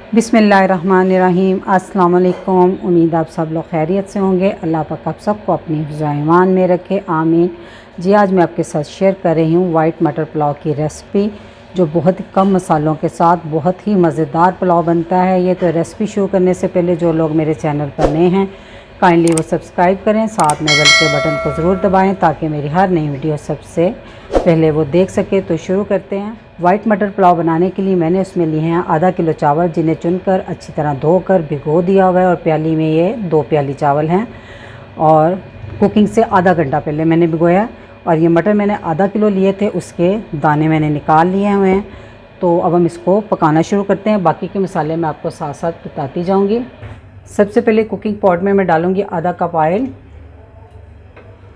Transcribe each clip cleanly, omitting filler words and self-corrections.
बिस्मिल्लाहिर्रहमानिर्रहीम। अस्सलाम वालेकुम। उम्मीद आप सब लोग खैरियत से होंगे। अल्लाह पाक आप सबको अपनी हिफ़्ज़-ए-ईमान में रखे, आमीन। जी, आज मैं आपके साथ शेयर कर रही हूँ वाइट मटर पुलाव की रेसिपी, जो बहुत ही कम मसालों के साथ बहुत ही मज़ेदार पुलाव बनता है। ये तो रेसिपी शुरू करने से पहले जो लोग मेरे चैनल पर नए हैं, काइंडली वो सब्सक्राइब करें, साथ में बेल के बटन को ज़रूर दबाएं ताकि मेरी हर नई वीडियो सबसे पहले वो देख सके। तो शुरू करते हैं। वाइट मटर पुलाव बनाने के लिए मैंने उसमें लिए हैं आधा किलो चावल, जिन्हें चुनकर अच्छी तरह धोकर भिगो दिया हुआ है। और प्याली में ये 2 प्याली चावल हैं और कुकिंग से आधा घंटा पहले मैंने भिगोया। और ये मटर मैंने आधा किलो लिए थे, उसके दाने मैंने निकाल लिए हुए हैं। तो अब हम इसको पकाना शुरू करते हैं। बाकी के मसाले मैं आपको साथ साथ बताती जाऊँगी। सबसे पहले कुकिंग पॉट में मैं डालूँगी आधा कप ऑयल।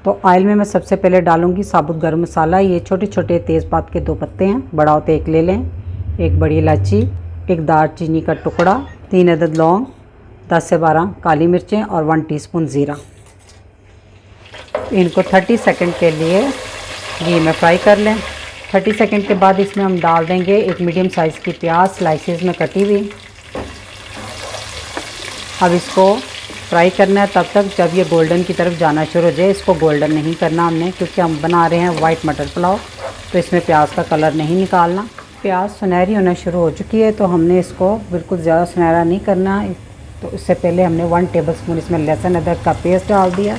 तो ऑयल में मैं सबसे पहले डालूँगी साबुत गर्म मसाला। ये छोटे छोटे तेज़पात के 2 पत्ते हैं, बड़ा होता है 1 ले लें, 1 बड़ी इलायची, 1 दालचीनी का टुकड़ा, 3 अदद लौंग, 10 से 12 काली मिर्चें और 1 टीस्पून ज़ीरा। इनको 30 सेकंड के लिए घी में फ्राई कर लें। 30 सेकंड के बाद इसमें हम डाल देंगे 1 मीडियम साइज़ की प्याज स्लाइसेस में कटी हुई। अब इसको फ्राई करना है तब तक जब ये गोल्डन की तरफ जाना शुरू हो जाए। इसको गोल्डन नहीं करना हमने, क्योंकि हम बना रहे हैं वाइट मटर पुलाव, तो इसमें प्याज का कलर नहीं निकालना। प्याज सुनहरी होना शुरू हो चुकी है, तो हमने इसको बिल्कुल ज़्यादा सुनहरा नहीं करना। तो इससे पहले हमने 1 टेबलस्पून इसमें लहसुन अदरक का पेस्ट डाल दिया।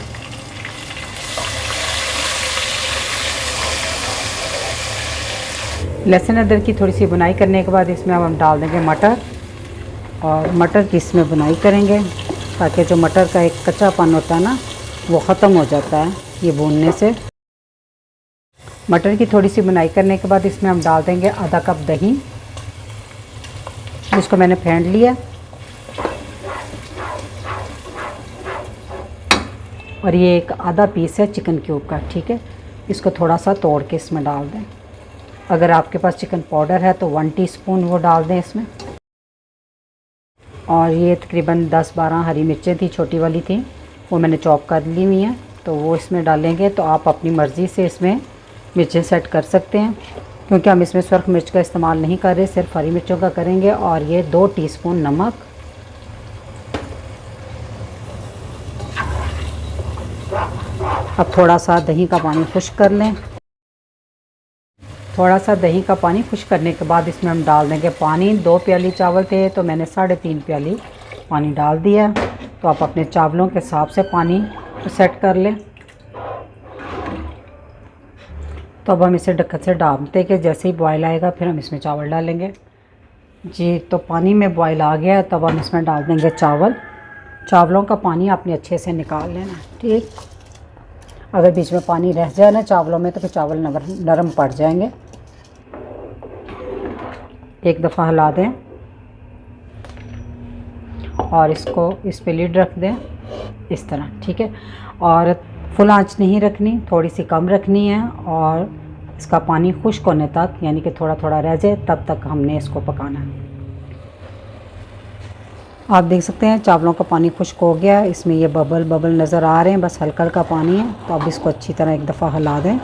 लहसुन अदरक की थोड़ी सी बुनाई करने के बाद इसमें अब हम डाल देंगे मटर, और मटर की इसमें बुनाई करेंगे ताकि जो मटर का एक कच्चापन होता है ना, वो ख़त्म हो जाता है ये भूनने से। मटर की थोड़ी सी बुनाई करने के बाद इसमें हम डाल देंगे आधा कप दही, जिसको मैंने फेंट लिया। और ये एक आधा पीस है चिकन क्यूब का, ठीक है। इसको थोड़ा सा तोड़ के इसमें डाल दें। अगर आपके पास चिकन पाउडर है तो 1 टीस्पून वो डाल दें इसमें। और ये तकरीबन 10-12 हरी मिर्चें थी, छोटी वाली थी, वो मैंने चॉप कर ली हुई हैं, तो वो इसमें डालेंगे। तो आप अपनी मर्ज़ी से इसमें मिर्चें सेट कर सकते हैं, क्योंकि हम इसमें सुर्ख मिर्च का इस्तेमाल नहीं कर रहे, सिर्फ हरी मिर्चों का करेंगे। और ये 2 टीस्पून नमक। अब थोड़ा सा दही का पानी खुश्क कर लें। थोड़ा सा दही का पानी खुश्क करने के बाद इसमें हम डाल देंगे पानी। 2 प्याली चावल थे तो मैंने 3.5 प्याली पानी डाल दिया। तो आप अपने चावलों के हिसाब से पानी सेट कर लें। तो अब हम इसे ढक्कन से ढाँपते कि जैसे ही बॉयल आएगा फिर हम इसमें चावल डालेंगे। जी, तो पानी में बॉयल आ गया, तब हम इसमें डाल देंगे चावल। चावलों का पानी आपने अच्छे से निकाल लेना, ठीक। अगर बीच में पानी रह जाए ना चावलों में, तो फिर चावल नरम पड़ जाएंगे। एक दफ़ा हिला दें और इसको इस पे लिड रख दें इस तरह, ठीक है। और फुल आंच नहीं रखनी, थोड़ी सी कम रखनी है। और इसका पानी खुश्क होने तक, यानी कि थोड़ा थोड़ा रह जाए, तब तक हमने इसको पकाना है। आप देख सकते हैं चावलों का पानी खुश्क हो गया, इसमें ये बबल नज़र आ रहे हैं, बस हल्का हल्का पानी है। तो अब इसको अच्छी तरह एक दफ़ा हिला दें।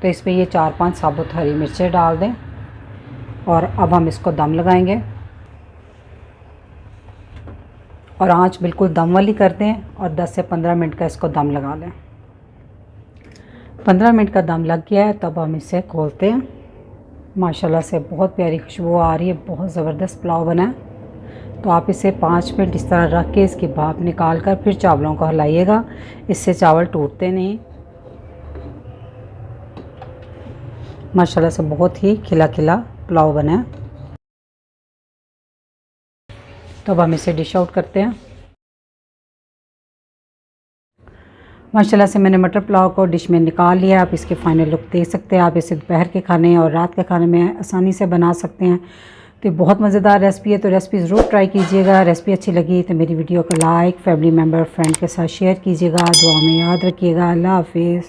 तो इसमें ये 4-5 साबुत हरी मिर्चें डाल दें। और अब हम इसको दम लगाएंगे, और आंच बिल्कुल दम वाली कर दें। और 10 से 15 मिनट का इसको दम लगा लें। 15 मिनट का दम लग गया है, तब हम इसे खोलते हैं। माशाल्लाह से बहुत प्यारी खुशबू आ रही है, बहुत ज़बरदस्त पुलाव बना है। तो आप इसे 5 मिनट इस तरह रख के इसकी भाप निकाल कर फिर चावलों को हिलाइएगा, इससे चावल टूटते नहीं। माशाल्लाह से बहुत ही खिला खिला पुलाव बना है। तो अब हम इसे डिश आउट करते हैं। माशाल्लाह से मैंने मटर पुलाव को डिश में निकाल लिया। आप इसके फाइनल लुक देख सकते हैं। आप इसे दोपहर के खाने और रात के खाने में आसानी से बना सकते हैं। तो बहुत मज़ेदार रेसिपी है, तो रेसिपी ज़रूर ट्राई कीजिएगा। रेसिपी अच्छी लगी तो मेरी वीडियो को लाइक, फैमिली मेम्बर, फ्रेंड के साथ शेयर कीजिएगा। दुआ में याद रखिएगा। अल्लाह हाफिज़।